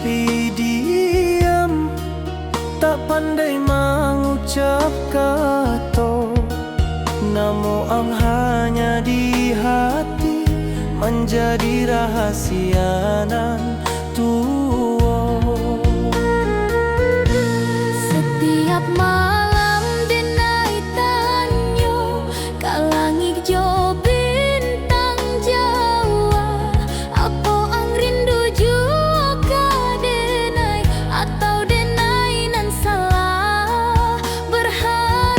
tapi diam, tak pandai mengucap kata. Namo ang hanya di hati, menjadi rahasia nan tua. Setiap malam denai tanyo, kalangit jo bintang Jawa. Apa ang rindu juga denai, atau denai nan salah berharap.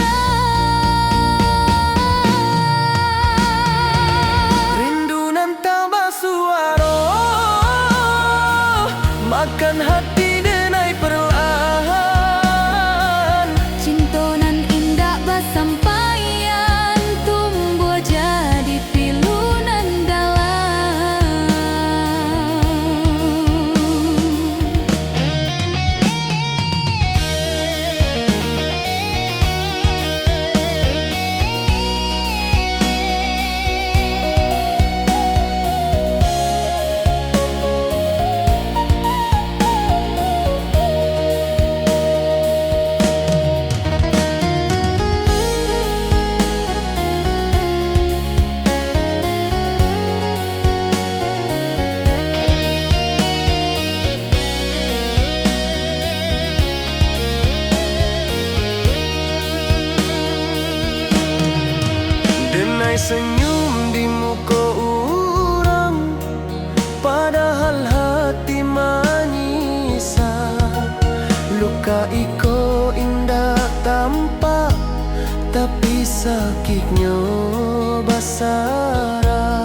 Rindu nan tambah suara, makan hati denai perlahan. Cinta nan indah basampaian, tumbuh jadi pilu nan dalam. Denai senyum di muka orang, padahal hati menyisal. Luka iko indah tampak, tapi sakitnya basara.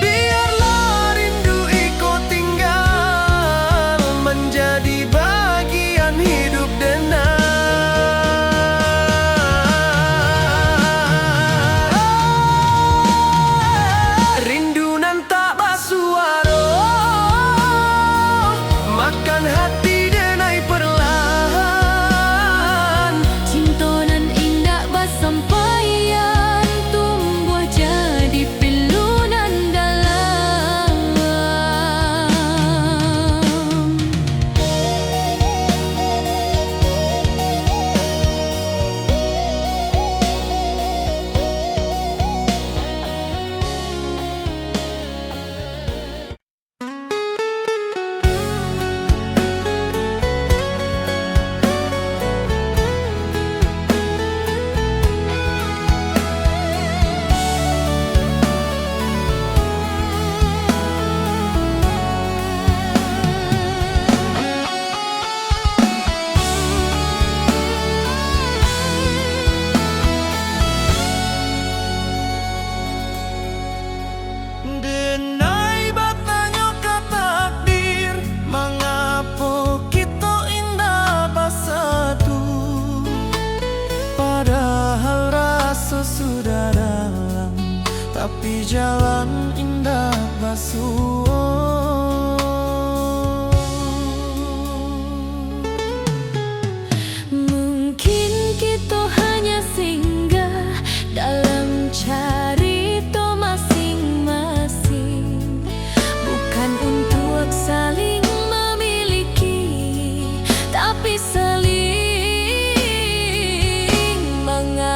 Biarlah rindu iko tinggal, menjadi bagian hidup denai. Rindu nan tak bersuara, makan hati denai perlahan. Cinta nan indah basampaian, tumbuh jadi pilu nan dalam. Denai batanya ke takdir, mengapa kita indah bersatu, padahal rasa sudah dalam, tapi jalan indah basuh. Mungkin kita hanya singgah dalam cerita masing-masing, bukan untuk saling memiliki, tapi saling mengajarkan.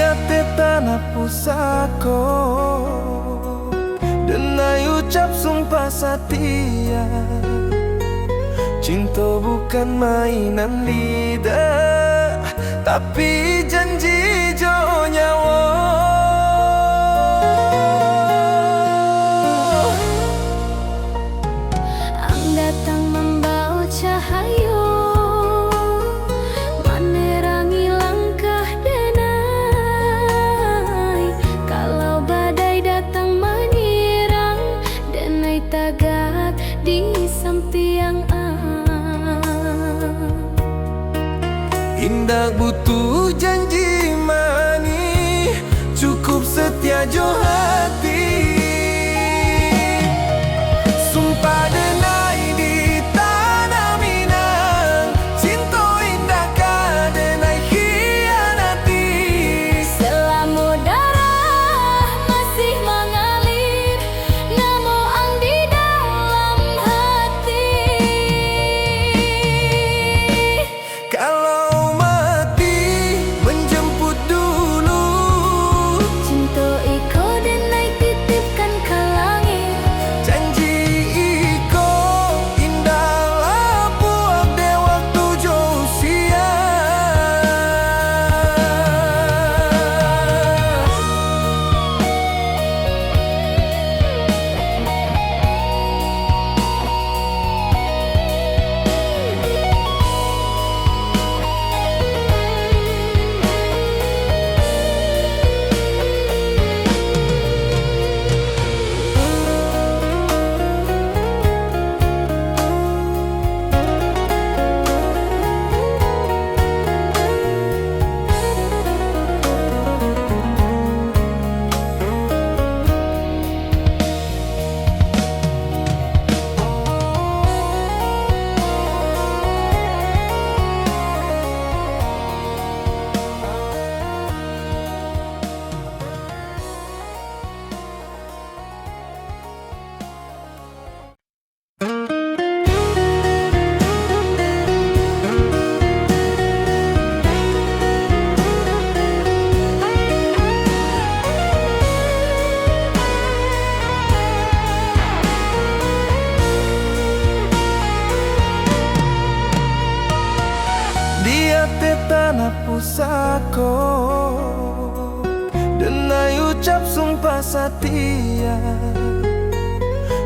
Dia te tanah pusako Denai ucap sumpah setia. Cinta bukan mainan lidah, tapi janji jo nyawa. Ang datang membawa cahaya, menerangi langkah denai. Kalau badai datang menyerang, denai tagak di sampiang Indah butuh janji mani, cukup setia jo hati. Sumpah denai di tanah Minang, cinta indah ka denai khianati. selama darah masih mengalir, namo ang di dalam hati. Kalau mati menjemput dulu, Cinta iko denai titipkan ke langit. janji iko indahlah buat de waktu jo usia. Dia te tanah pusako Denai ucap sumpah setia.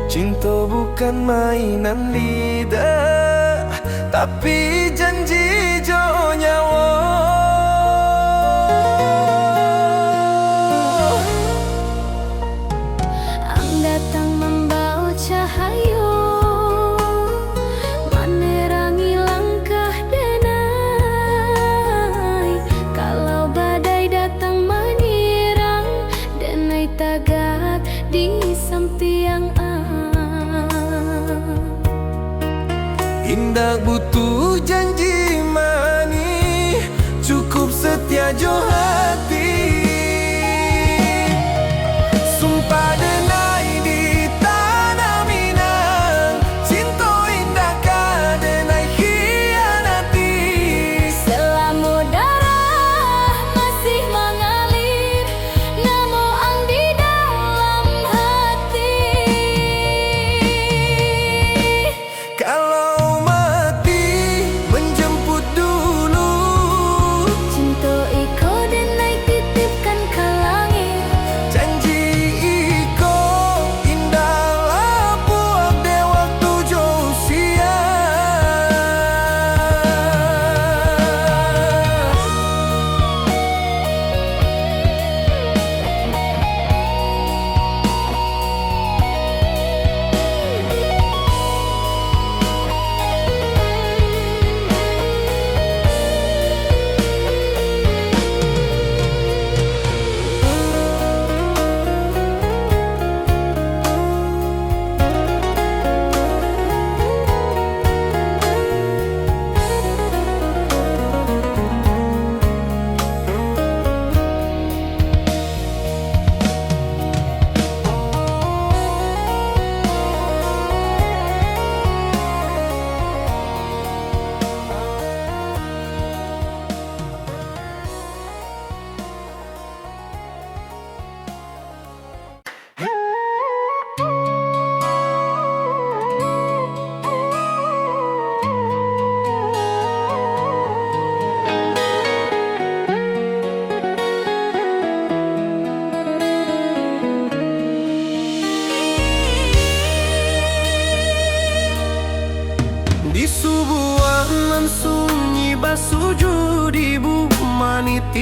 Cinta bukan mainan lidah, tapi janji jo nyawa. Ang datang membawa cahaya, menerangi langkah denai. Kalau badai datang menyerang, denai tagak di sampiang Indah butuh janji mani, cukup setia jo hati. Sumpah denai di tanah Minang, cinta indah ka denai khianati. selama darah masih mengalir, namo ang di dalam hati. Kalau mati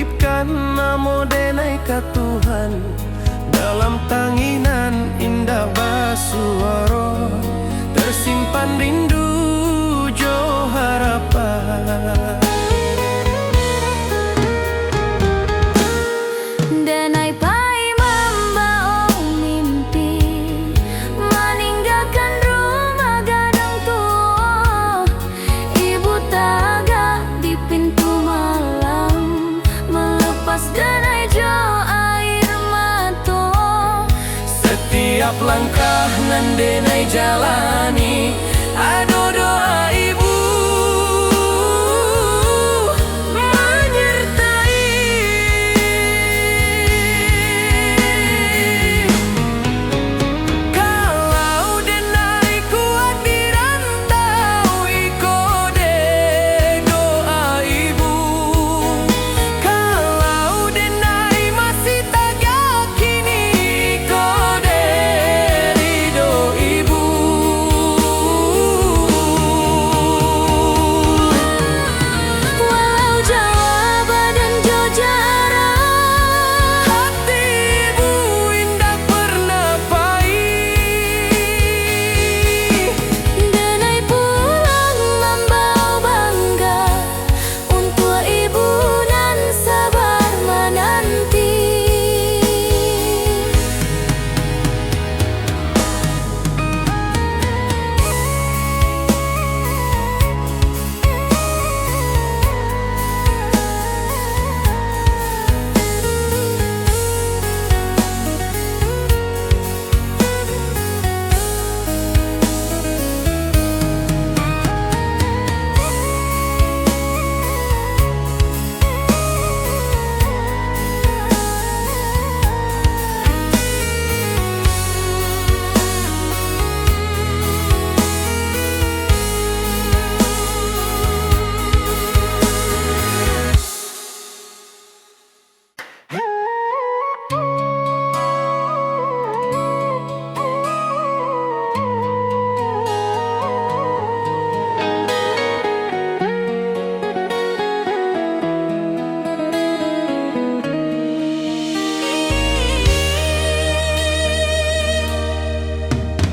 nitipkan namo denai ka Tuhan, dalam tanginan indah basuara tersimpan rindu jo harapan. Denai pai membawa mimpi, meninggalkan rumah gadang tua. Ibu taga di pintu malam, melepas denai jo air mata. Setiap langkah nan denai jalani, ado doa ibu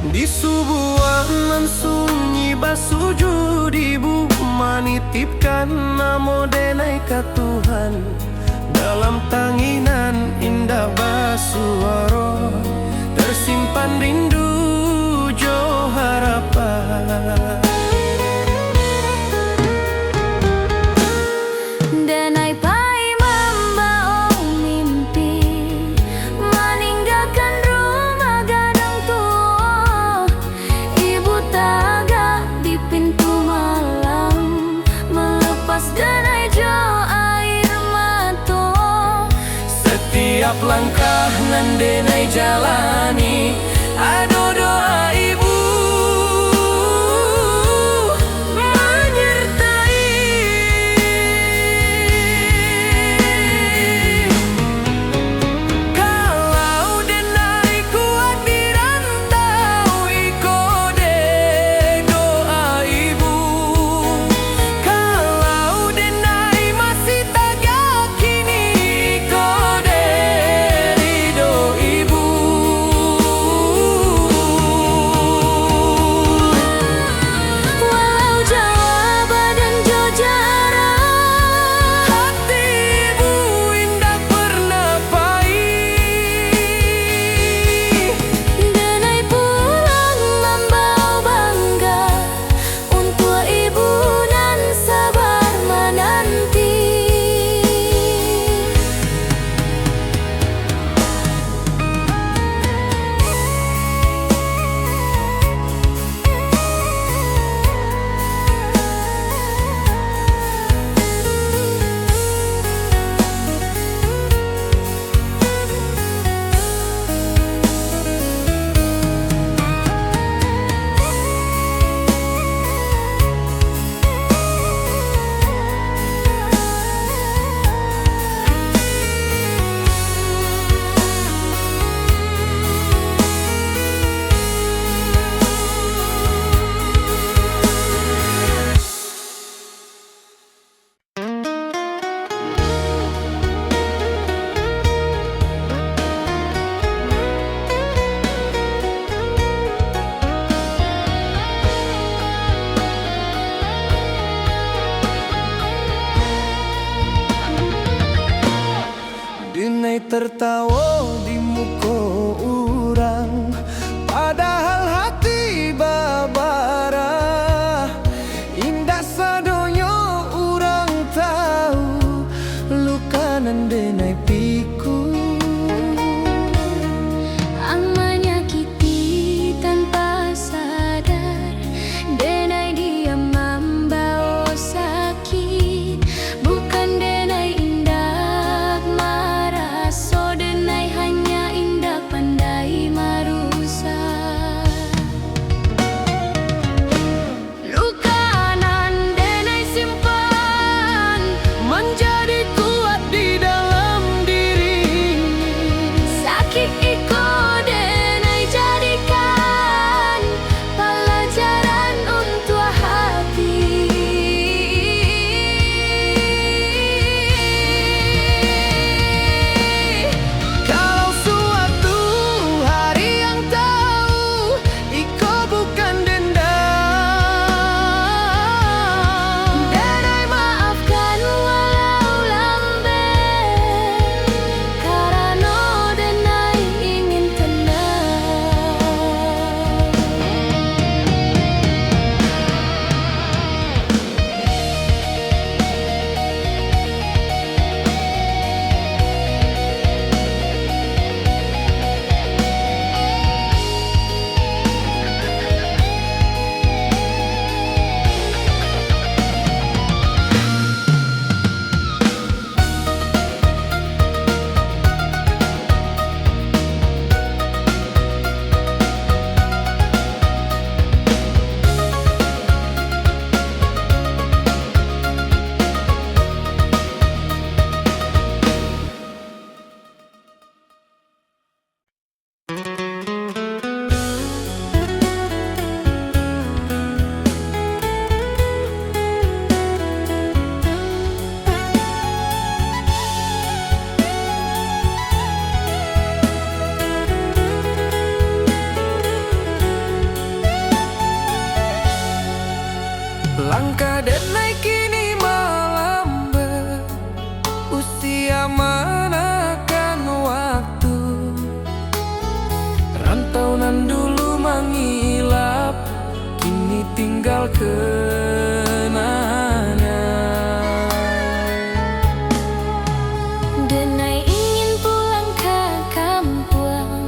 di sebuah nan sunyi basujud ibu menitipkan namo denai ka Tuhan, dalam tanginan indah basuara tersimpan rindu jo harapan. Denai pai membawa mimpi, meninggalkan rumah gadang tua. Ibu taga di pintu malam, melepas denai jo air mata. Setiap langkah nan denai jalani, ado doa ibu Denai tertawa di muka orang, padahal hati babara. Indah sadonyo orang tahu, luka nan denai piku. Ang menyakiti tanpa sadar, denai diam membawa sakit. Bukan denai indah marah, so denai hanya indah pandai marusak. Luka nan denai simpan Menjadi kuat di dalam diri. sakit iko denai jadikan pelajaran untuk hati. Kalau suatu hari yang tahu iko bukan dendam, Denai maafkan walau lambat, karena denai ingin tenang. Langkah denai kini melambat, usia manakan waktu. Rantau nan dulu mengilap, kini tinggal kenangan. Denai ingin pulang ke kampung,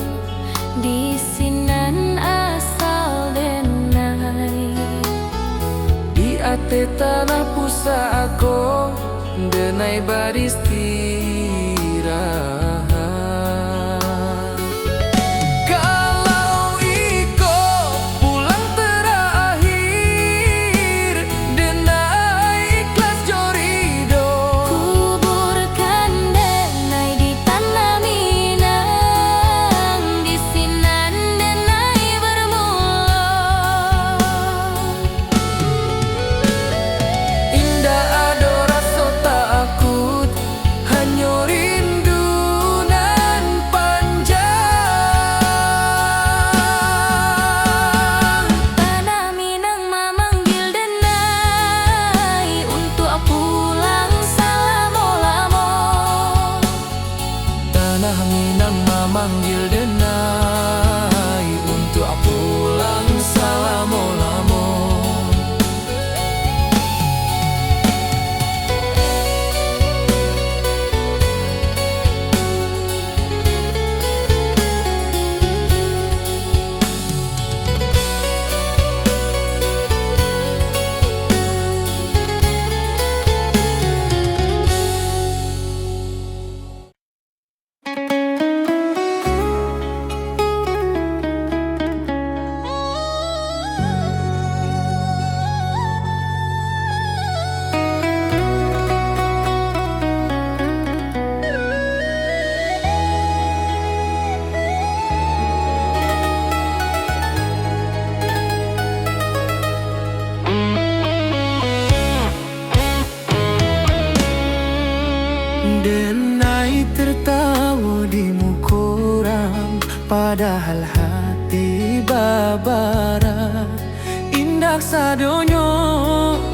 di sinan asal denai. Di ate tanah pusako, denai beristirahat. Kalau iko pulang terakhir, denai ikhlas jorido. Kuburkan denai di tanah Minang, di sinan denai bermula. Indah ado rasa takut, hanya rindu nan panjang. Tanah Minang memanggil denai untuk pulang selama-lama. Tanah Minang memanggil denai untuk pulang selama-lama. Denai tertawa di muka orang, padahal hati babara. Indah sadonyo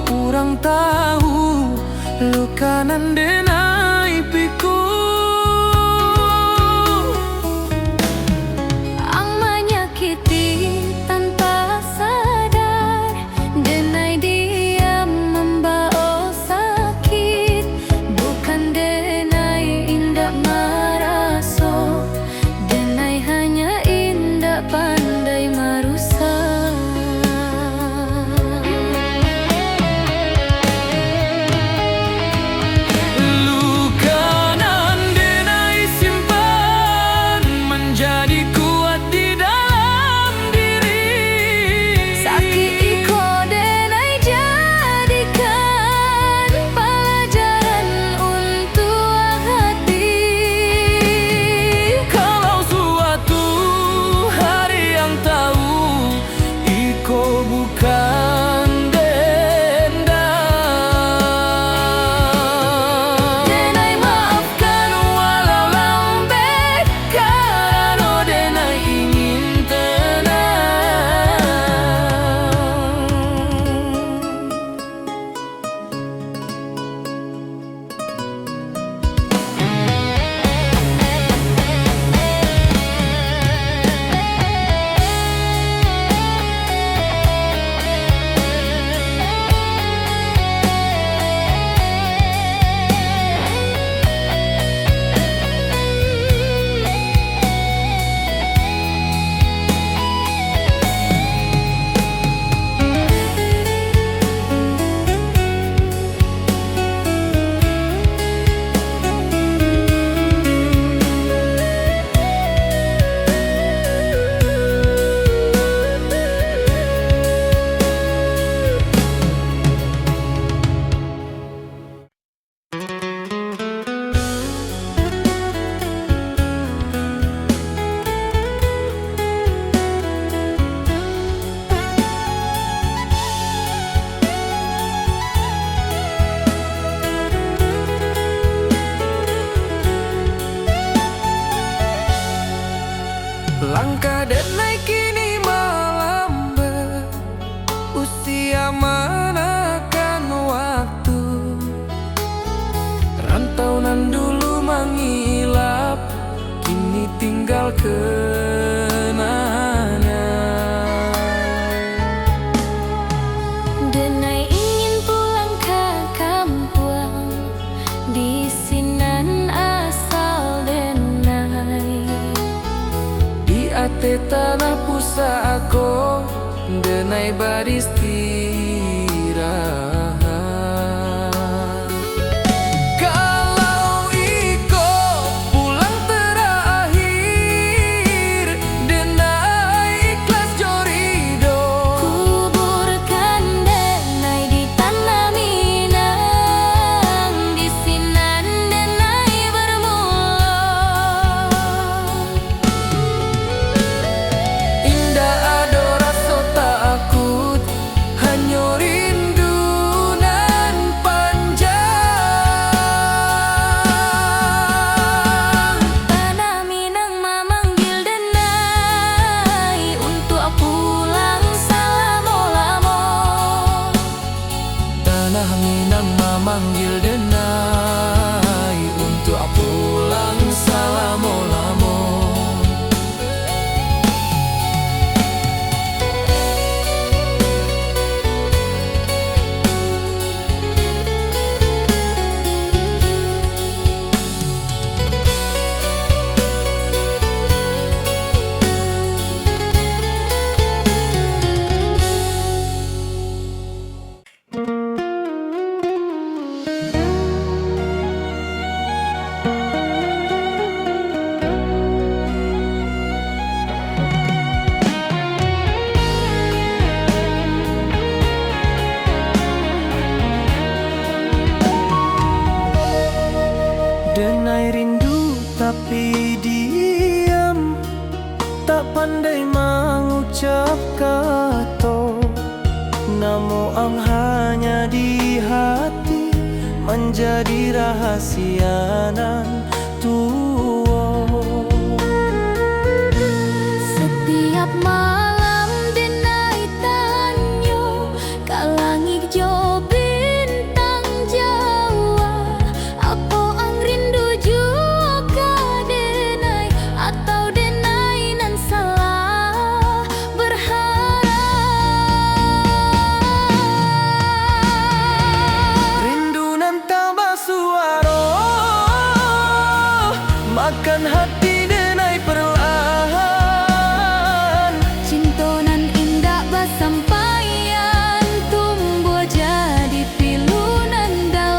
orang tahu, luka nan denai pikul. te tanah pusa aku denai beristirahat. Kalau iko pulang terakhir denai ikhlas jorido, kuburkan denai di tanah Minang, di sinan denai bermula. indah ado rasa tak akut, hanya rindu nan panjang. Tanah Minang memanggil denai untuk pulang selama-lama. Tanah Minang memanggil denai untuk pulang selama-lama. Denai rindu tapi diam, tak pandai mengucap kata. Namo ang hanya di hati, menjadi rahasia nan tua. Setiap malam denai tanyo ka langit jo bintang Jawa, apa ang rindu juga denai atau denai nan salah berharap. Rindu nan tambah suara, makan hati denai perlahan. Cinta nan indah basampaian, tumbuh jadi pilu nan dalam.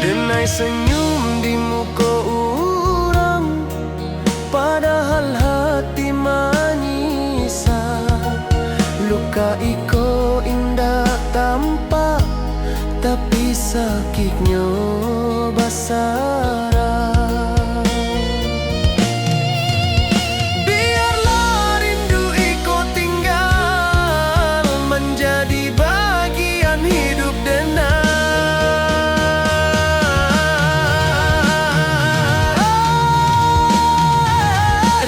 Denai senyum di muka orang, padahal hati menyisat. Luka iko indah tampak, tapi sakitnya basara. Biarlah rindu iko tinggal, menjadi bagian hidup denai.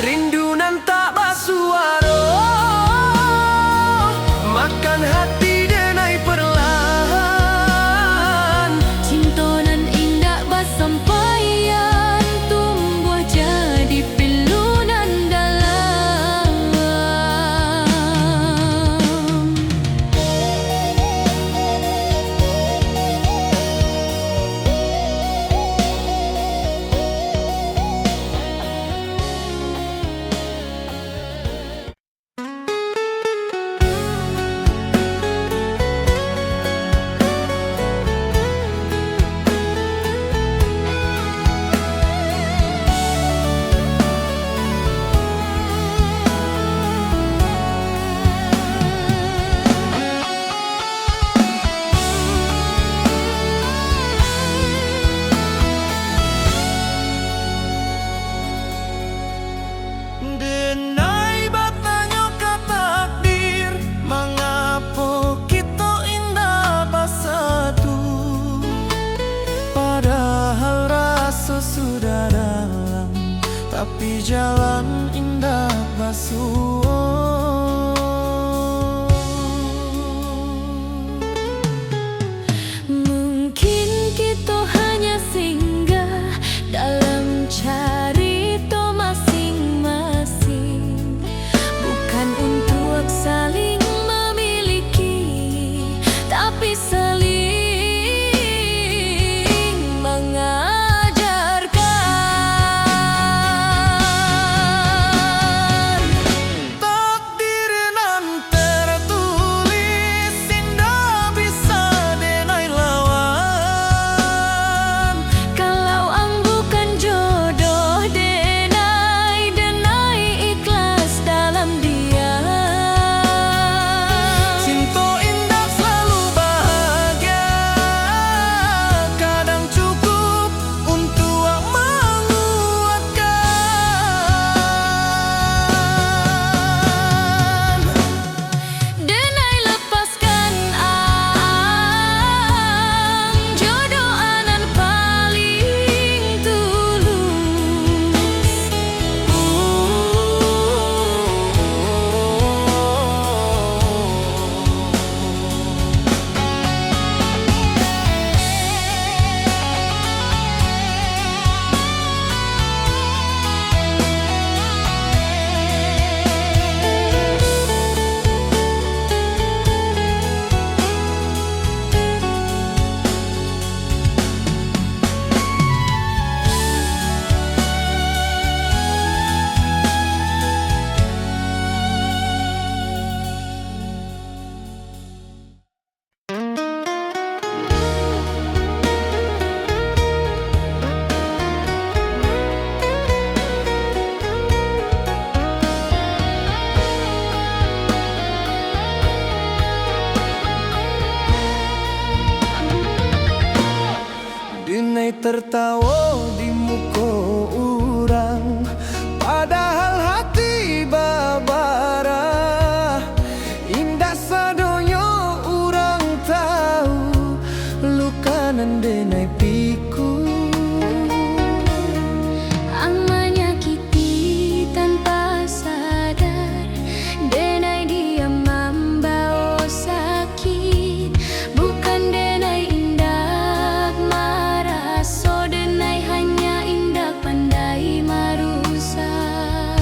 Rindu nan tak bersuara, makan hati denai perlahan. Cinta nan indah basampaian, tertawa di muka orang, padahal hati babara. Indah sadonya orang tahu, luka nan denai piku. Ang menyakiti tanpa sadar, denai dia membawa sakit. Bukan denai indah marah, so denai hanya indah pandai marusak.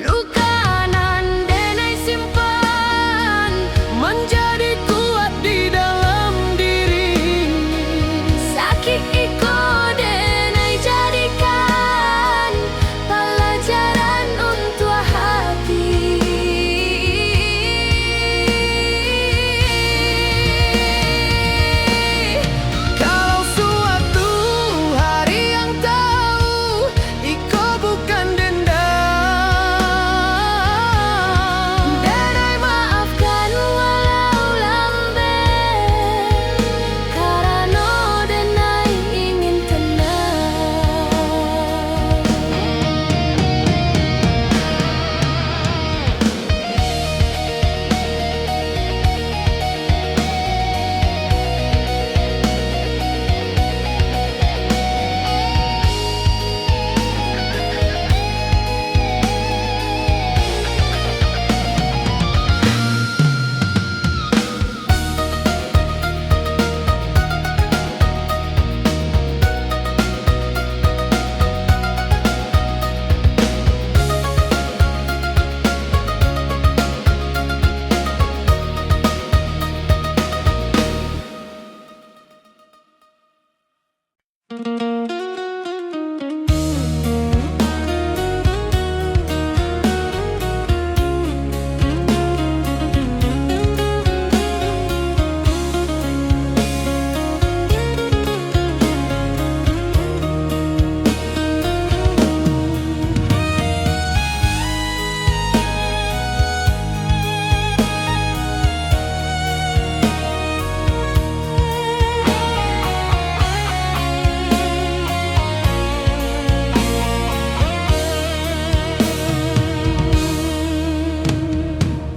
Luka nan denai simpan Menjadi kuat di dalam diri. sakit iko denai jadikan pelajaran untuk hati. Kalau suatu hari yang tahu iko bukan dendam, Denai maafkan walau lambat, karena denai ingin tenang.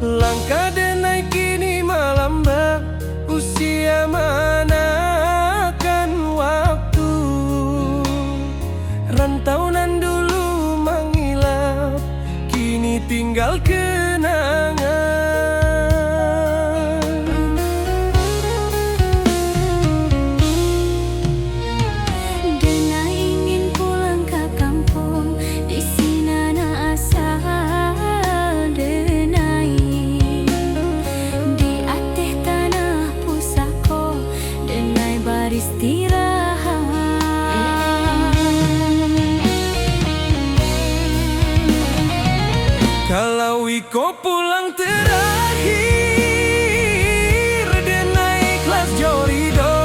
Langkah denai kini melambat, usia manakan waktu. Rantauan dulu mengilap, kini tinggal kenangan. Denai ingin pulang ke kampung, di sana asal denai. Di atas tanah pusako, denai beristirahat. Kalau iko pulang terakhir, denai ikhlas jorido.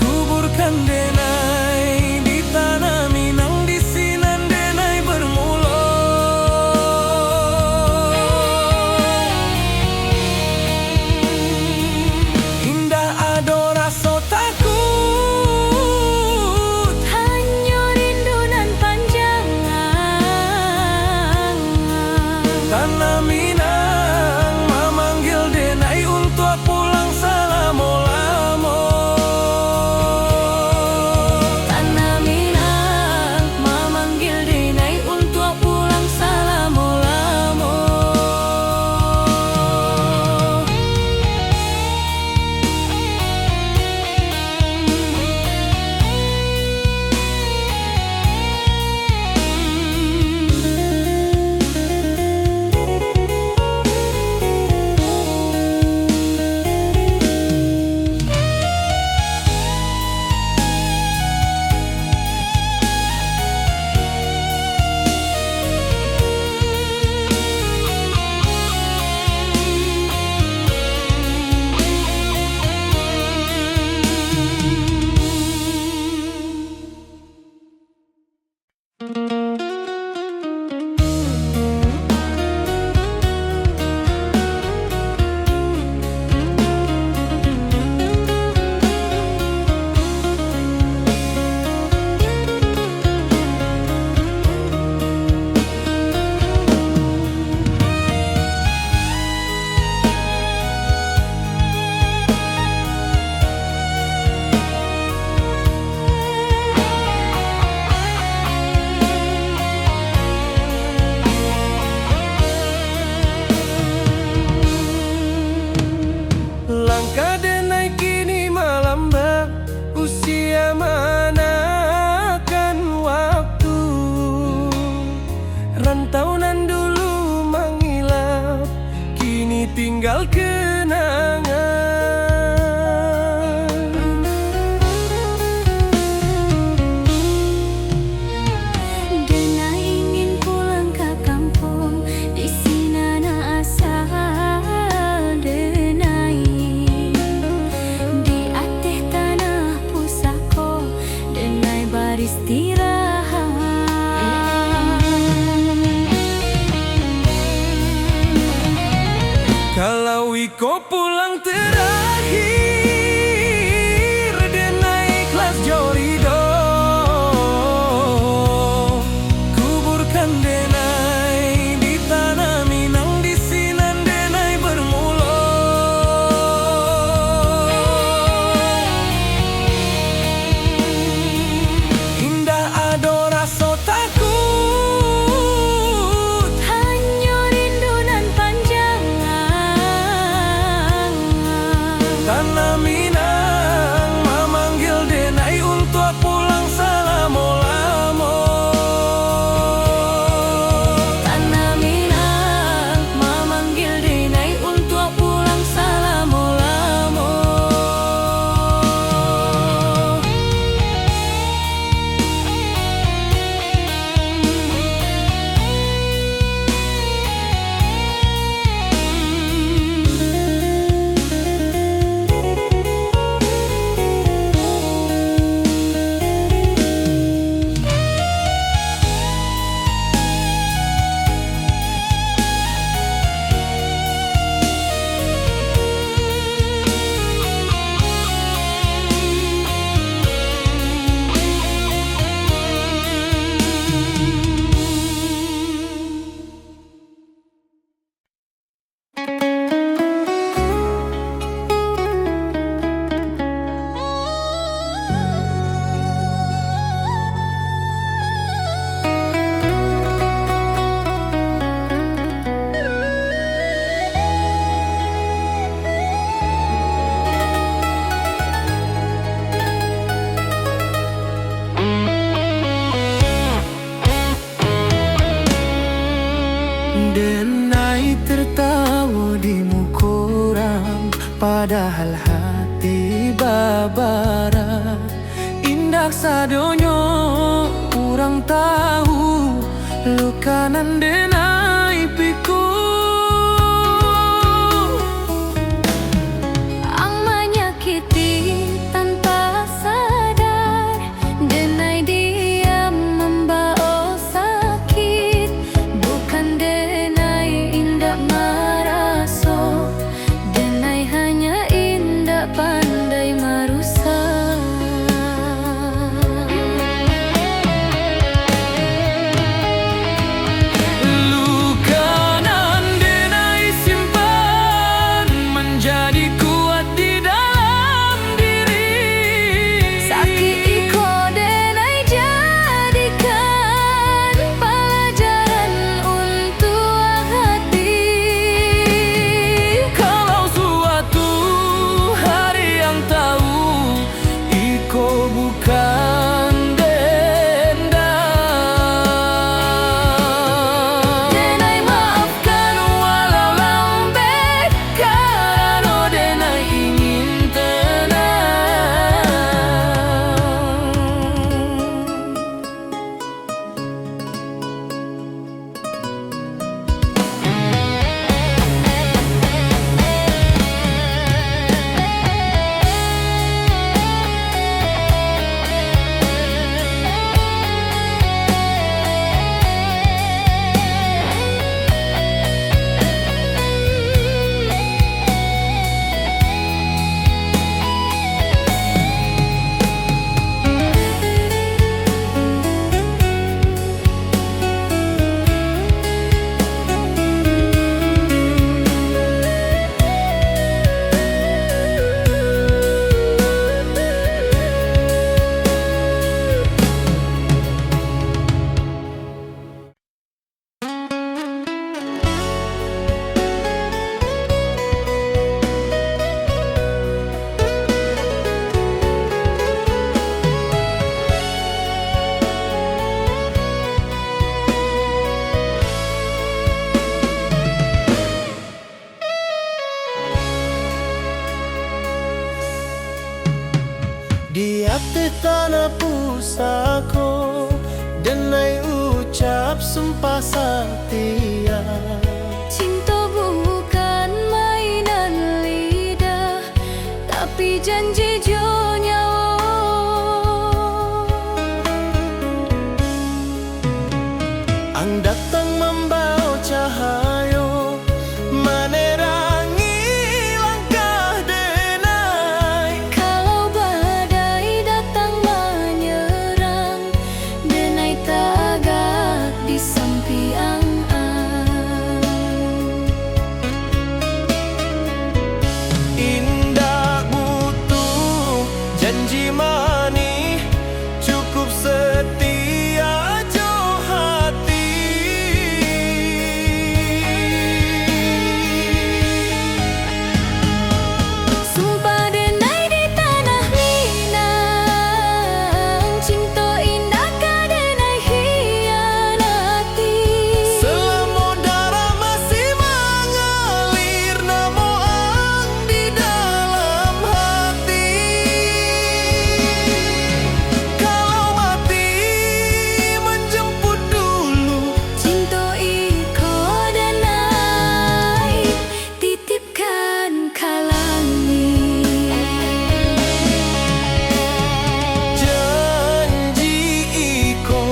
Kuburkan denai di tanah Minang, di sinan denai bermula. Indah ado rasa takut, Hanya rindu nan panjang. tanah Minang memanggil denai untuk pulang selama-lama. Tanah Minang memanggil denai untuk pulang selama-lama. tinggal kenangan. Denai ingin pulang ke kampung, di sini na asal denai. Di atas tanah pusako, denai beristirahat. Kalau Iko pulang terakhir, denai ikhlas jorido. Kuburkan denai di tanah Minang, di sinan denai bermula. Indah ado rasa takut, Hanya rindu nan panjang. tanah Minang memanggil denai untuk pulang selama-lama. Tanah Minang memanggil denai untuk pulang selama-lama. Denai tertawa di mukoram, padahal hati babara. Indah sadonyo kurang tahu, lukanan denai piku. Ang menyakiti tanpa sadar, denai diam membawa sakit. Bukan denai indah maraso, denai hanya indah pandai merusak. tanah pusako, denai ucap sumpah setia. Cinta bukan mainan lidah, tapi janji jo nyawa. Ang datang membawa cahayo, menerangi langkah denai. Kalau badai datang menyerang, denai tagak di samping Indah butuh janji manis, cukup setia jo hati. Sumpah denai di tanah Minang, cinta indah ka denai hianati. Selama darah masih mengalir, namo ang di dalam hati. Kalau mati menjemput dulu, Cinta iko denai, titipkan kalangi. janji iko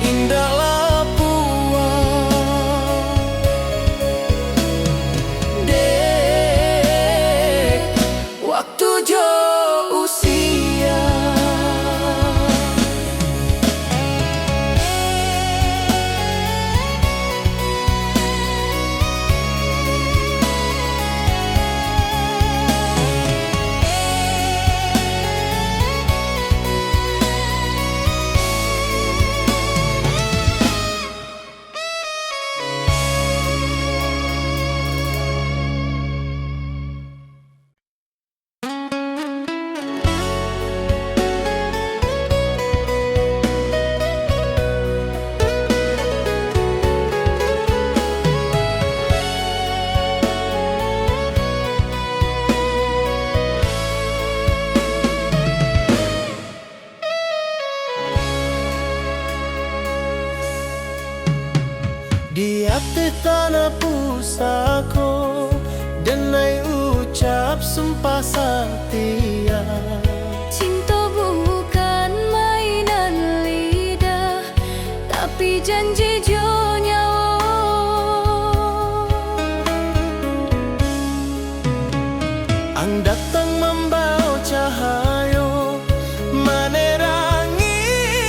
indah lapua. Dek, waktu jo usia. Di hati tanah pusako, denai ucap sumpah setia. Cinta bukan mainan lidah, tapi janji jo nyawa. Ang datang membawa cahayo, menerangi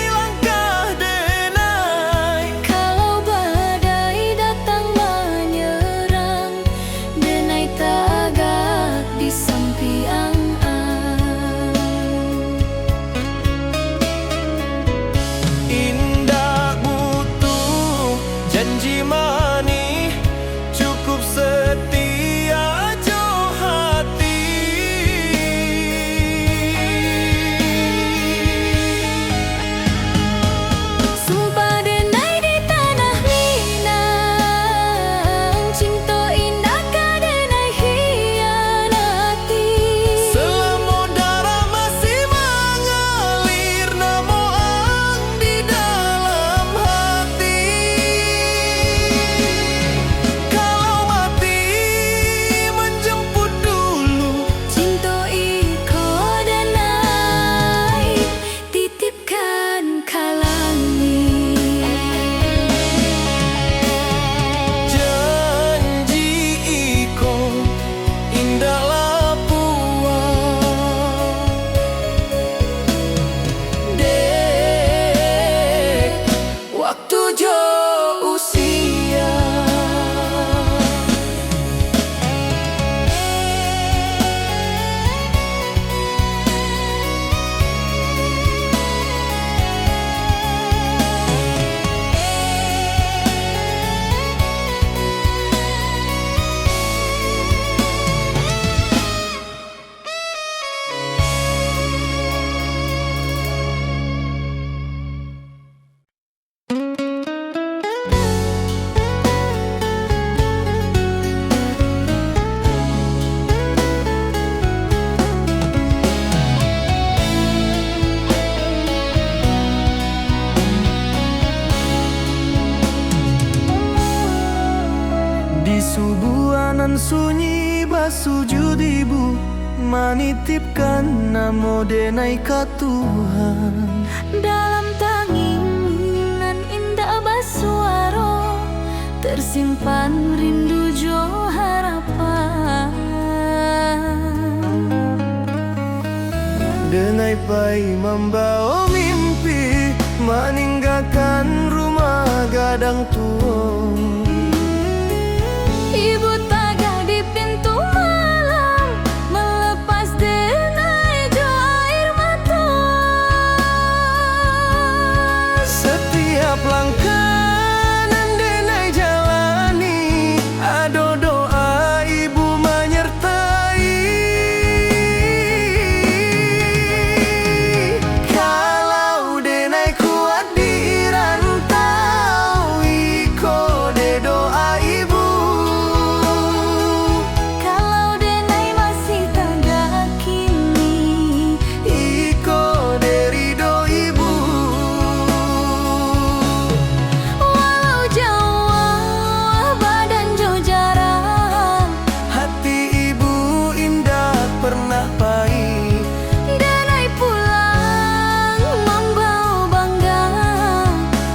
langkah denai. Kalau badai datang menyerang, denai tagak di samping Indah butuh janji manis, cukup setia jo hati. Subuanan sunyi basujud ibu, manitipkan namo denai ka Tuhan. Dalam tanginan indah basuaro, tersimpan rindu jo harapan. Denai pai membawa mimpi, meninggalkan rumah gadang tua. Ibu tagah di pintu malam, melepas denai jo air mata. Setiap langkah nan denai jalani, ado doa ibu menyertai. Kalau denai kuat di rantau, iko de doa ibu. Kalau denai masih tanda kini, Iko de ridho ibu. walau jauh badan jo jarang, Hati ibu indah pernah pahit. denai pulang membawa bangga.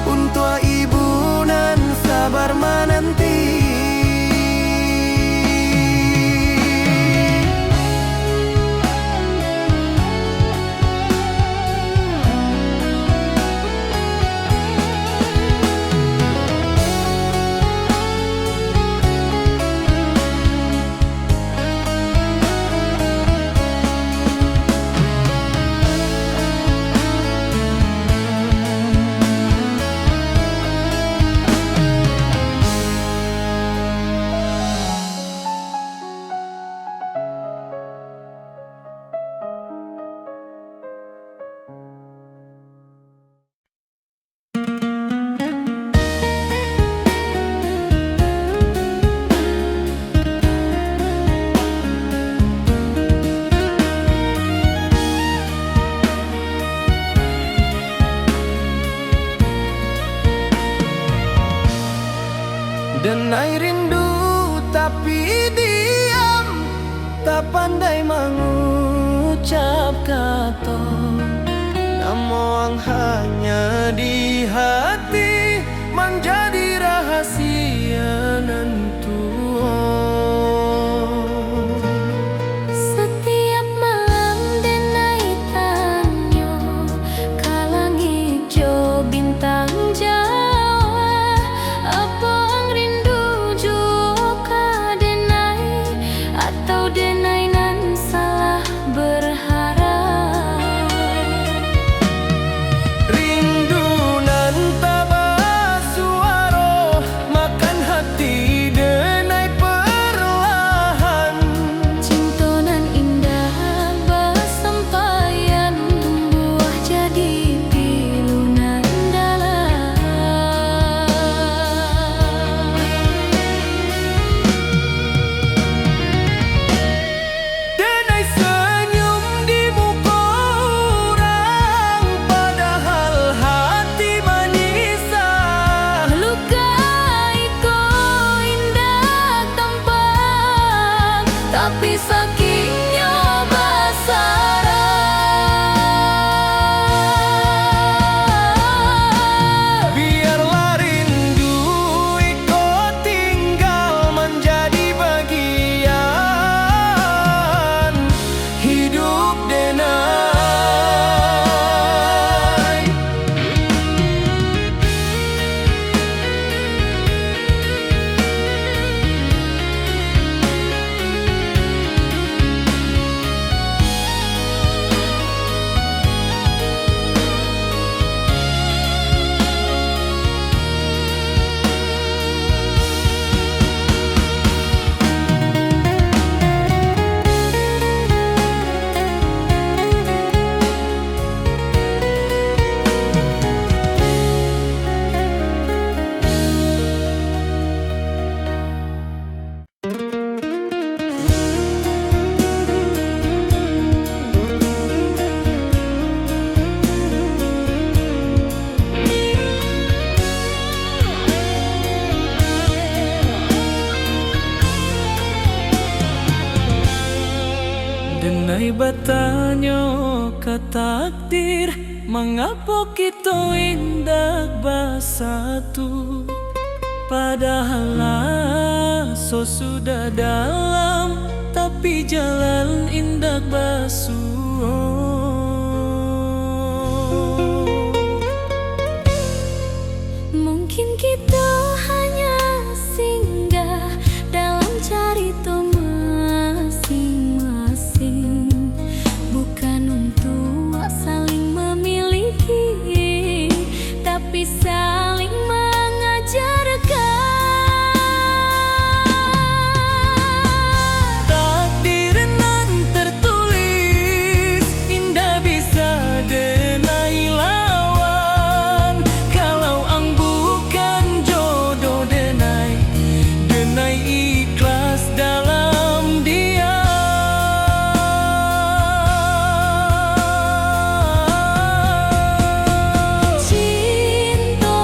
Untuk ibu nan sabar menanti. Denai rindu tapi diam, tak pandai mengucap kata. Namun hanya di hati, menjadi rahasia nentua. Setiap malam denai tanyo, kalangi jo bintang Jawa. Apa ang rindu jo ka denai, atau denai nan salah berharap. Rindu nan tabah suara, makan hati denai perlahan. Cinta nan indah bersampaian, tumbuh jadi pilu nan dalam. Denai senyum di muka orang, padahal hati menyisah. Melukai ko indah tampak, tapi sakitnya basara. Biarlah rindu iko tinggal menjadi bagian hidup denai. ribatanyo ke takdir, mengapa kita indah bersatu? Padahal so sudah dalam, tapi jalan indah basuh. Mungkin kita hanya singgah dalam cerita masing-masing, bukan untuk saling memiliki, tapi saling mengajarkan. Takdir nan tertulis, indah bisa denai lawan. Kalau ang bukan jodoh denai, denai ikhlas dalam dia. Cinta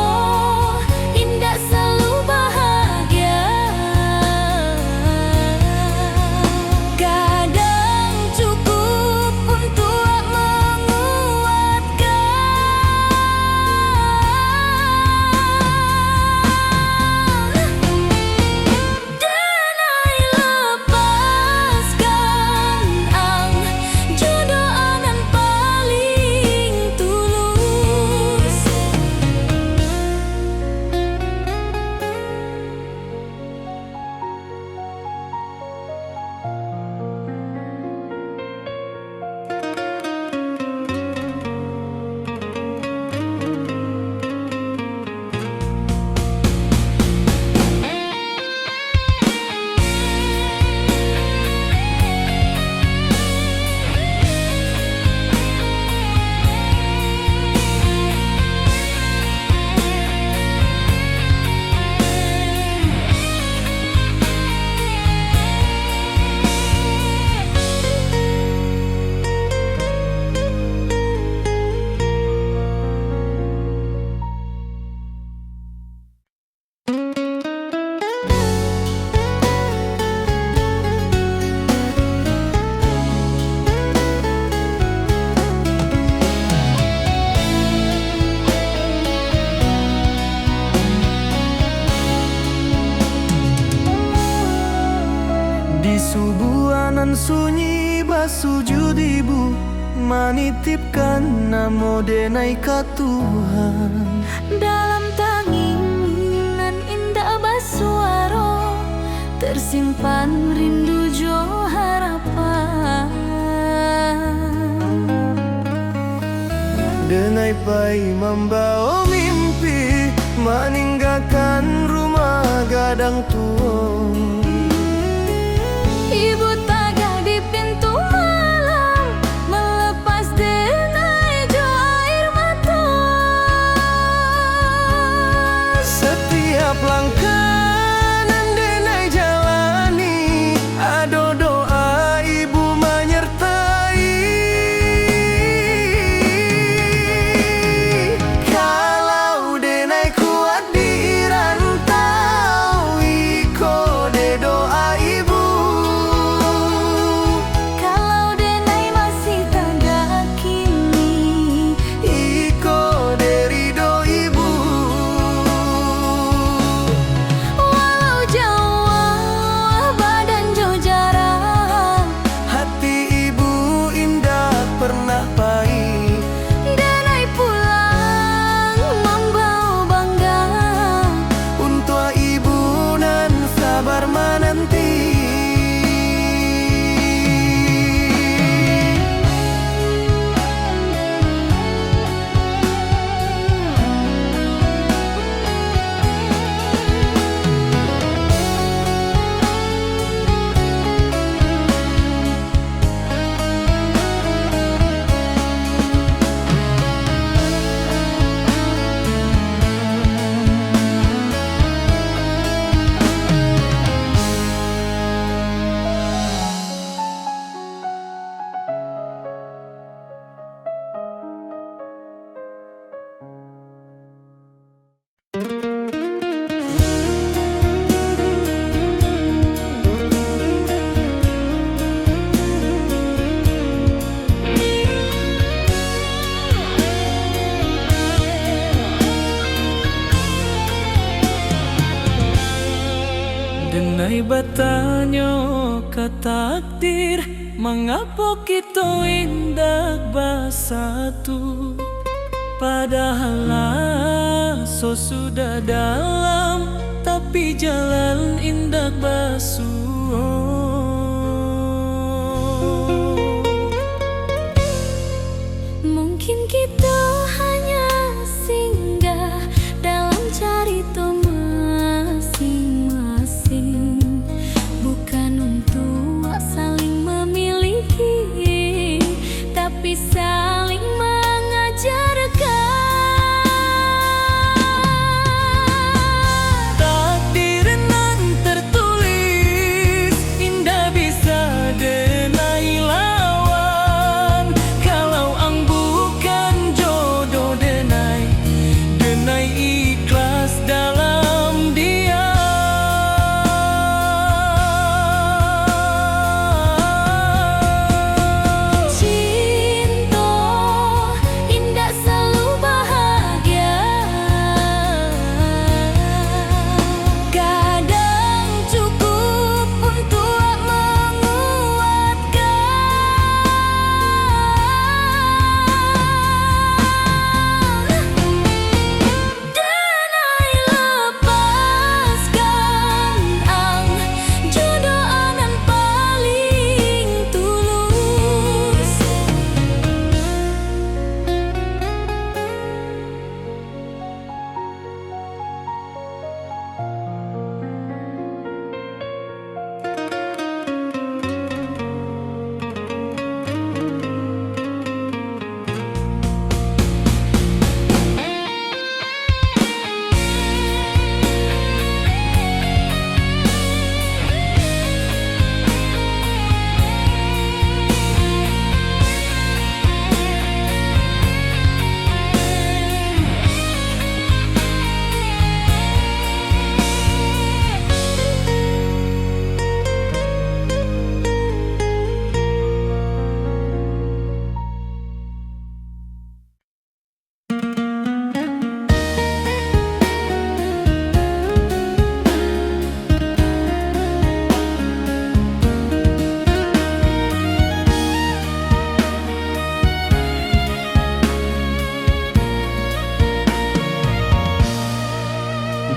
indah selalu bahagia, kadang cukup untuk menguatkan. Denai lepaskan ang jodoh anan paling tulus. Di subuhanan sunyi basujud ibu, manitipkan namo denai ka Tuhan. Dalam tanginan indah basuaro, tersimpan rindu jo harapan. Denai pai membawa mimpi, meninggalkan rumah gadang tua. Ibu tagah di pintu malam, melepas denai jo air mata. Setiap langkah nan denai jalani, ado doa ibu menyertai. Kalau denai kuat di rantau, iko denai Denai batanyo ka takdir, mengapa kita indah bersatu? Padahal so sudah dalam, tapi jalan indah basuh. Mungkin kita hanya singgah dalam cerita masing-masing, bukan untuk saling memiliki, tapi saling mengajarkan. Takdir nan tertulis indah bisa denai lawan. Kalau ang bukan jodoh denai, denai ikhlas dalam dia. Cinta indah selalu bahagia, kadang cukup untuk menguatkan. Denai lepaskan ang jodoh anan paling tulus.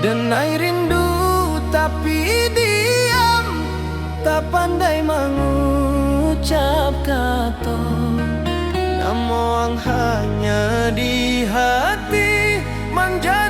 Denai rindu tapi diam, tak pandai mengucap kata. Namun hanya di hati menjadi